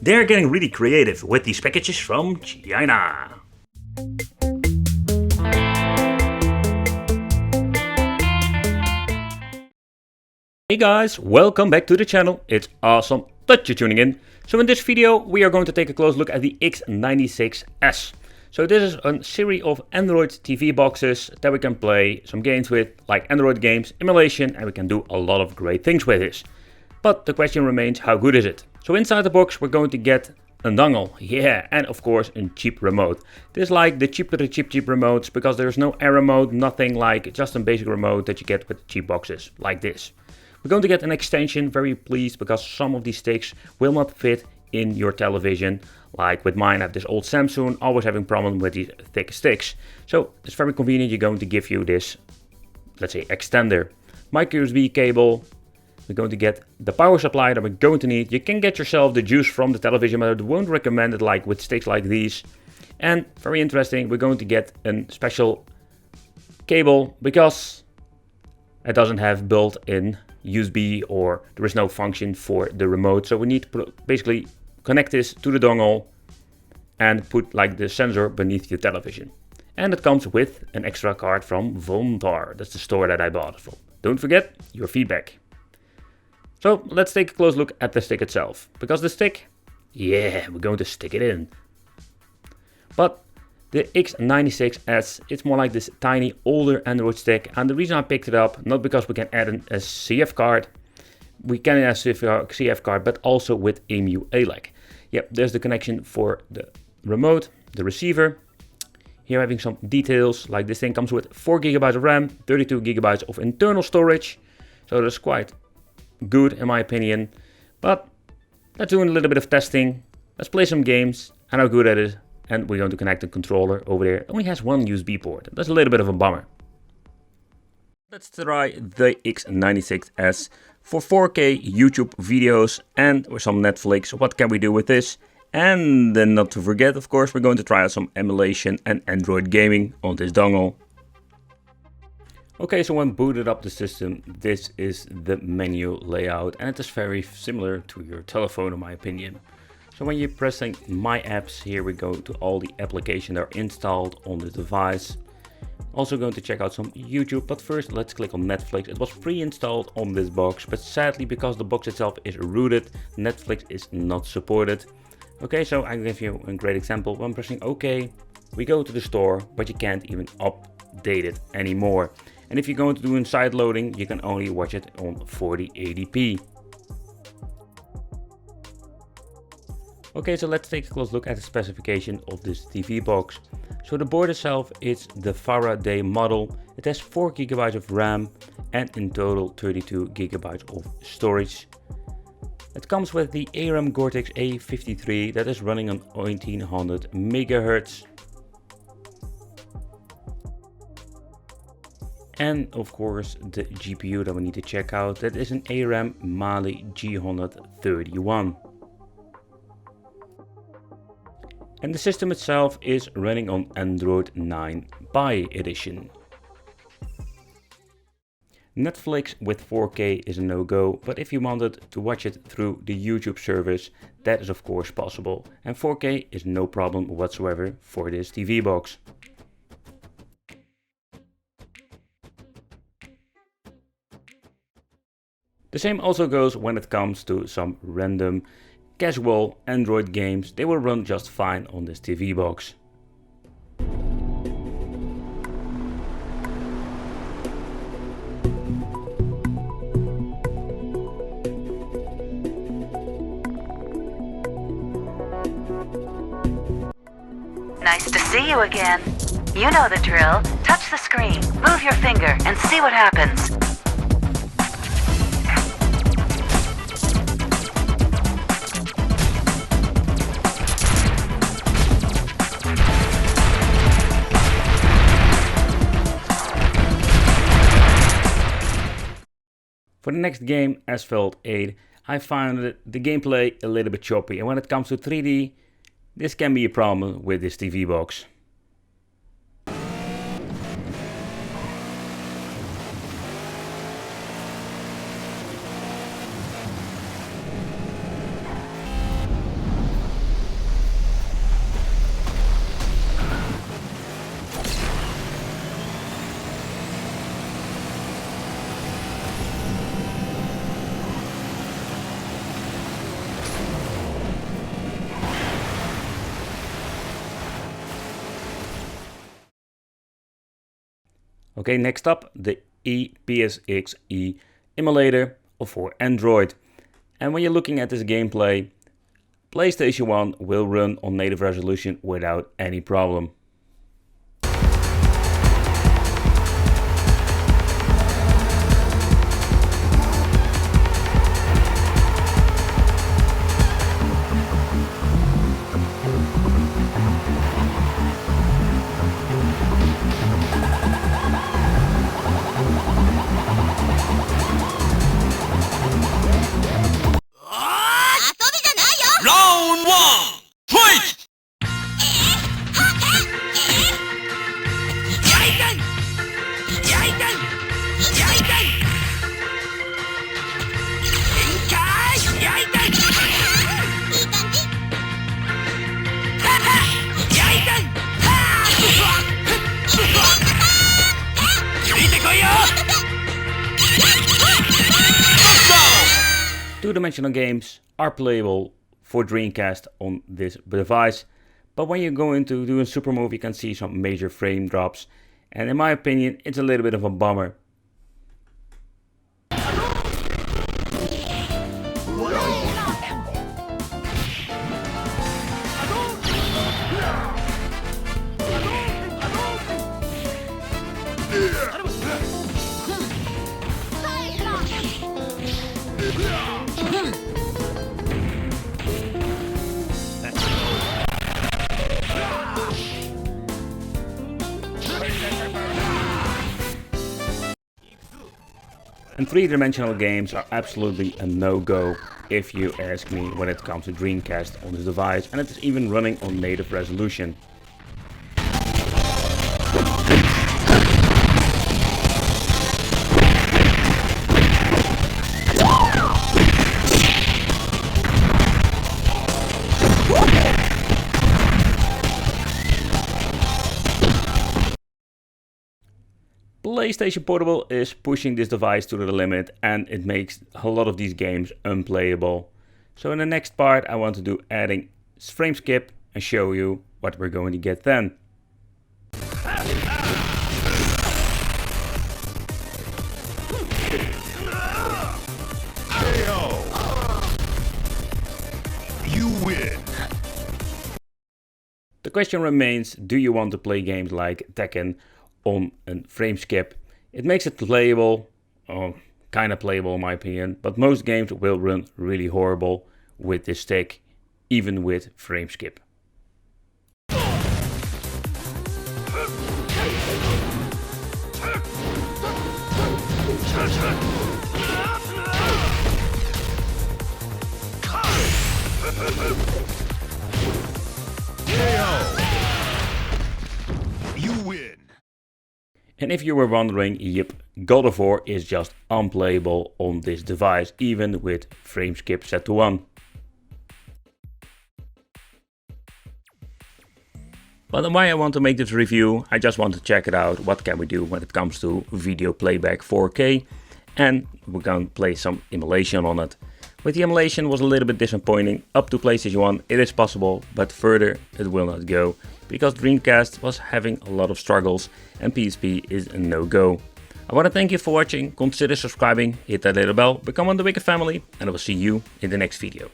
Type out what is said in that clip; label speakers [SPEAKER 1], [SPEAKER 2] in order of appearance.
[SPEAKER 1] They're getting really creative with these packages from China. Hey guys, welcome back to the channel. It's awesome that you're tuning in. So in this video we are going to take a close look at the X96s. So this is a series of Android TV boxes that we can play some games with, like Android games, emulation, and we can do a lot of great things with this. But the question remains, how good is it? So inside the box we're going to get a dongle, yeah, and of course a cheap remote. This is like the cheap remotes, because there's no air remote, nothing like just a basic remote that you get with cheap boxes like this. We're going to get an extension, very pleased, because some of these sticks will not fit in your television. Like with mine, I have this old Samsung, always having problem with these thick sticks. So it's very convenient, you're going to give you this, let's say, extender. Micro USB cable. We're going to get the power supply that we're going to need. You can get yourself the juice from the television, but I won't recommend it like with sticks like these. And very interesting, we're going to get a special cable because it doesn't have built-in USB, or there is no function for the remote. So we need to basically connect this to the dongle and put like the sensor beneath your television. And it comes with an extra card from Vontar. That's the store that I bought it from. Don't forget your feedback. So let's take a close look at the stick itself. Because the stick, yeah, we're going to stick it in. But the X96s, it's more like this tiny older Android stick, and the reason I picked it up, not because we can add a CF card, we can add a CF card, but also with emulation. Yep, there's the connection for the remote, the receiver. Here having some details, like this thing comes with 4 GB of RAM, 32 GB of internal storage, so that's quite good in my opinion. But let's do a little bit of testing, let's play some games, and how good at it. And we're going to connect the controller over there. It only has one USB port. That's a little bit of a bummer. Let's try the X96s for 4K YouTube videos and some Netflix. What can we do with this? And then not to forget, of course, we're going to try out some emulation and Android gaming on this dongle. Okay, so when booted up the system, this is the menu layout, and it is very similar to your telephone in my opinion. So when you're pressing My Apps, here we go to all the applications that are installed on the device. Also going to check out some YouTube, but first let's click on Netflix. It was pre-installed on this box, but sadly because the box itself is rooted, Netflix is not supported. Okay, so I'll give you a great example. When pressing OK, we go to the store, but you can't even update it anymore. And if you're going to do in side loading, you can only watch it on 4080p. Okay, so let's take a close look at the specification of this TV box. So the board itself is the Faraday model. It has 4 GB of RAM and in total 32 GB of storage. It comes with the ARM Cortex A53 that is running on 1800 MHz. And of course the GPU that we need to check out, that is an ARM Mali G131. And the system itself is running on Android 9 Pie edition. Netflix with 4K is a no-go, but if you wanted to watch it through the YouTube service, that is of course possible. And 4K is no problem whatsoever for this TV box. The same also goes when it comes to some random casual Android games. They will run just fine on this TV box.
[SPEAKER 2] Nice to see you again. You know the drill. Touch the screen, move your finger, and see what happens.
[SPEAKER 1] For the next game, Asphalt 8, I found the gameplay a little bit choppy, and when it comes to 3D, this can be a problem with this TV box. Okay, next up, the EPSXe emulator for Android. And when you're looking at this gameplay, PlayStation 1 will run on native resolution without any problem.
[SPEAKER 3] Round one, fight!
[SPEAKER 1] Two-dimensional games are playable for Dreamcast on this device, but when you're going to do a super move, you can see some major frame drops, and in my opinion, it's a little bit of a bummer. And three-dimensional games are absolutely a no-go if you ask me when it comes to Dreamcast on this device, and it is even running on native resolution. PlayStation Portable is pushing this device to the limit, and it makes a lot of these games unplayable. So in the next part I want to do adding frame skip and show you what we're going to get then.
[SPEAKER 3] You win.
[SPEAKER 1] The question remains, do you want to play games like Tekken on a frame skip? It makes it playable, kind of playable in my opinion, but most games will run really horrible with this stick, even with frame skip.
[SPEAKER 3] You win.
[SPEAKER 1] And if you were wondering, yep, God of War is just unplayable on this device, even with frame skip set to 1. But why I want to make this review, I just want to check it out, what can we do when it comes to video playback 4K, and we're going to play some emulation on it. With the emulation was a little bit disappointing. Up to PlayStation 1 it is possible, but further it will not go, because Dreamcast was having a lot of struggles and PSP is a no-go. I want to thank you for watching, consider subscribing, hit that little bell, become one of the bigger family, and I will see you in the next video.